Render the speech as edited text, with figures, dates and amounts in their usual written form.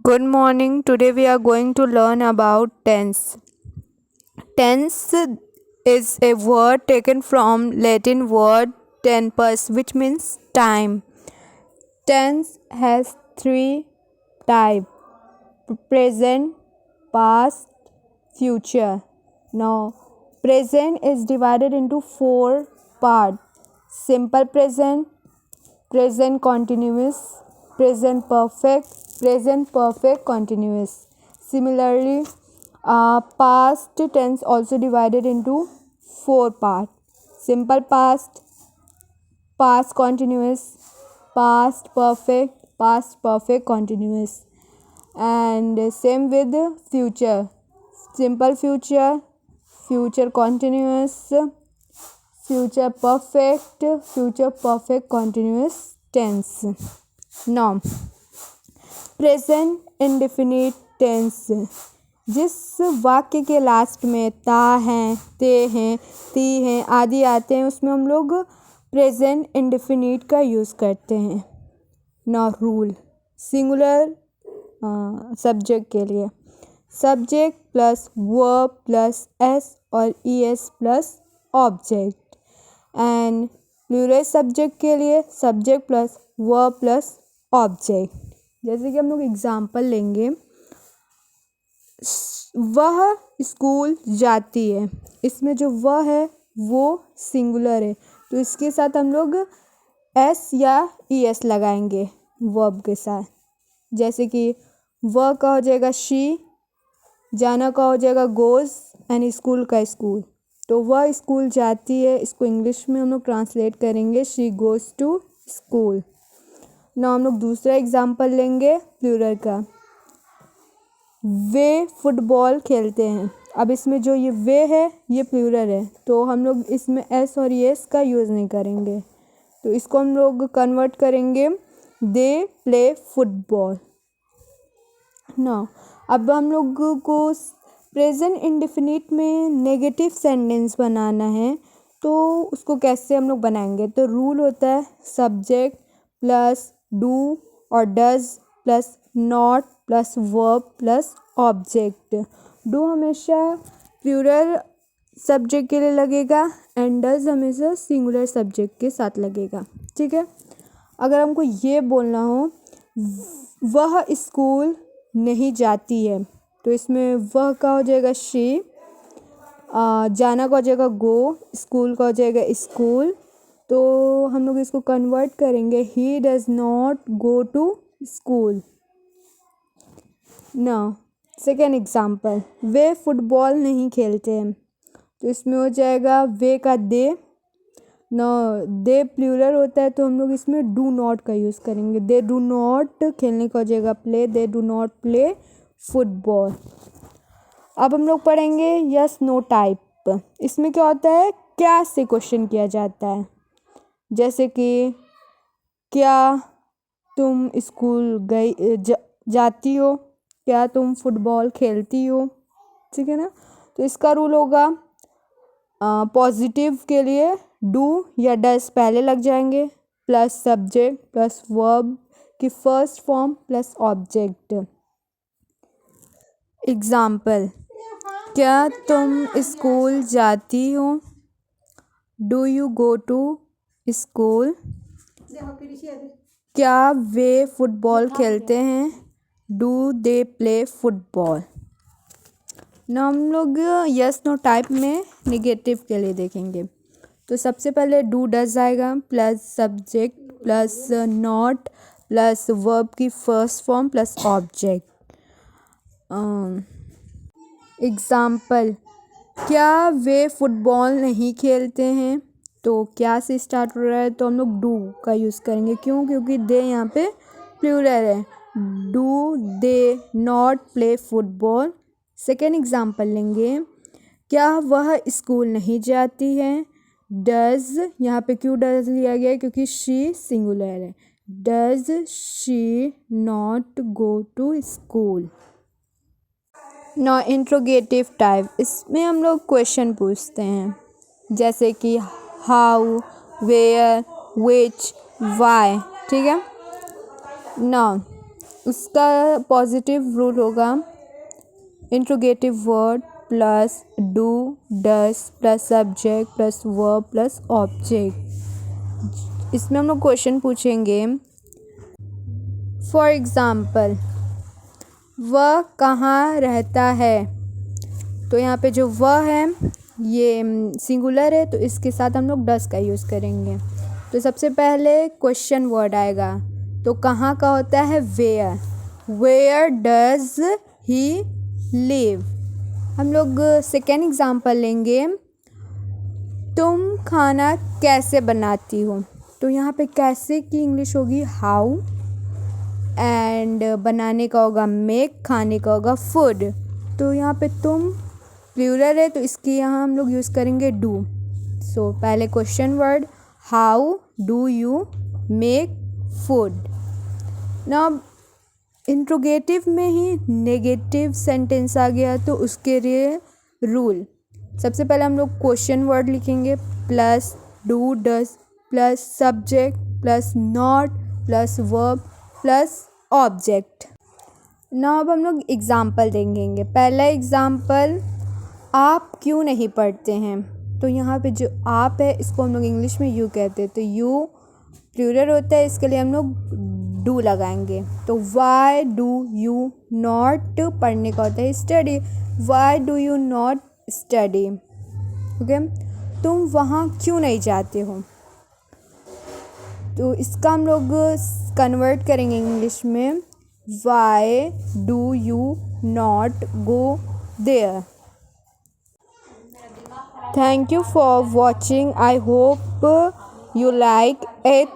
Good morning. Today we are going to learn about tense. Tense is a word taken from Latin word tempus, which means time. Tense has three types: present, past, future. Now, present is divided into four parts: simple present, present continuous, present perfect continuous. Similarly, past tense also divided into four parts: simple past, past continuous, past perfect continuous. And same with future: simple future, future continuous, future perfect continuous tense. Now, present indefinite tense, जिस वाक्य के last में ता हैं, ते हैं, ती हैं आदि आते हैं उसमें हम लोग प्रेजेंट इंडेफिनिट का यूज़ करते हैं. नाउ रूल: सिंगुलर सब्जेक्ट के लिए subject plus verb plus S और E S plus object, and plural subject के लिए subject plus verb plus object. जैसे कि हम लोग एग्जाम्पल लेंगे, वह स्कूल जाती है. इसमें जो वह है वो सिंगुलर है, तो इसके साथ हम लोग एस या ई एस लगाएंगे वर्ब के साथ. जैसे कि वह का हो जाएगा शी, जाना का हो जाएगा गोज़, एंड स्कूल का स्कूल. तो वह स्कूल जाती है, इसको इंग्लिश में हम लोग ट्रांसलेट करेंगे शी गोज़ टू स्कूल. ना हम लोग दूसरा एग्जाम्पल लेंगे प्लूरल का, वे फुटबॉल खेलते हैं. अब इसमें जो ये वे है ये प्लूरल है, तो हम लोग इसमें एस और एस का यूज़ नहीं करेंगे, तो इसको हम लोग कन्वर्ट करेंगे दे प्ले फुटबॉल. ना अब हम लोग को प्रेजेंट इंडेफिनिट में नेगेटिव सेंटेंस बनाना है, तो उसको कैसे हम लोग बनाएंगे. तो रूल होता है सब्जेक्ट प्लस डू और does plus not plus verb plus object. Do हमेशा प्लूरल सब्जेक्ट के लिए लगेगा एंड डज हमेशा सिंगुलर सब्जेक्ट के साथ लगेगा. ठीक है. अगर हमको ये बोलना हो वह स्कूल नहीं जाती है, तो इसमें वह का हो जाएगा शी, जाना का हो जाएगा गो, स्कूल का हो जाएगा स्कूल. तो हम लोग इसको कन्वर्ट करेंगे he does not go to school. ना सेकेंड एग्जाम्पल, वे फुटबॉल नहीं खेलते हैं, तो इसमें हो जाएगा वे का दे. ना दे प्लूरल होता है, तो हम लोग इसमें डू नॉट का यूज़ करेंगे. दे डू नॉट खेलने का हो जाएगा play, they do not play football. अब हम लोग पढ़ेंगे यस नो टाइप. इसमें क्या होता है, क्या से क्वेश्चन किया जाता है. जैसे कि क्या तुम स्कूल जाती हो, क्या तुम फुटबॉल खेलती हो. ठीक है ना. तो इसका रूल होगा पॉजिटिव के लिए डू या डज पहले लग जाएंगे, प्लस सब्जेक्ट प्लस वर्ब की first form plus object. Example, क्या तुम स्कूल जाती हो, do you go to school. क्या वे फुटबॉल खेलते हैं, डू दे प्ले फुटबॉल. ना हम लोग यस नो टाइप में निगेटिव के लिए देखेंगे. तो सबसे पहले डू डज आएगा plus subject plus not plus verb की first form plus object. Example, क्या वे फुटबॉल नहीं खेलते हैं, तो क्या से स्टार्ट हो रहा है, तो हम लोग डू का यूज़ करेंगे. क्यों? क्योंकि दे यहाँ पे प्लूरल है. Do they not play football. Second example लेंगे, क्या वह स्कूल नहीं जाती है. डज यहाँ पे क्यों डज लिया गया है, क्योंकि शी सिंगुलर है. Does she not go to school. Now interrogative type, इसमें हम लोग क्वेश्चन पूछते हैं. जैसे कि हाउ, वेयर, विच, वाई. ठीक है. नाउ उसका पॉजिटिव रूल होगा interrogative word plus do does plus subject plus verb plus object. इसमें हम लोग क्वेश्चन पूछेंगे। फॉर एग्ज़ाम्पल, वह कहाँ रहता है। तो यहाँ पे जो वह है ये सिंगुलर है, तो इसके साथ हम लोग डस का यूज़ करेंगे। तो सबसे पहले क्वेश्चन वर्ड आएगा, तो कहाँ का होता है where. Where does he live. हम लोग सेकेंड एग्जाम्पल लेंगे, तुम खाना कैसे बनाती हो। तो यहाँ पे कैसे की इंग्लिश होगी हाउ, एंड बनाने का होगा मेक, खाने का होगा फूड। तो यहाँ पे तुम प्लूरल है, तो इसकी यहाँ हम लोग यूज़ करेंगे डू। सो पहले question word, how do you make food. ना इंट्रोगेटिव में ही नेगेटिव सेंटेंस आ गया, तो उसके लिए रूल, सबसे पहले हम लोग क्वेश्चन वर्ड लिखेंगे plus do does plus subject plus not plus verb plus object. ना अब हम लोग एग्ज़ाम्पल देंगे। पहला एग्ज़ाम्पल, आप क्यों नहीं पढ़ते हैं। तो यहाँ पे जो आप है इसको हम लोग इंग्लिश में यू कहते हैं, तो यू प्लूरल होता है, इसके लिए हम लोग डू लगाएंगे। तो वाई डू यू नॉट, पढ़ने का होता है study, Y do you not study. Okay, तुम वहाँ क्यों नहीं जाते हो। तो इसका हम लोग कन्वर्ट करेंगे इंग्लिश में, why do you not go there. Thank you for watching. I hope you like it.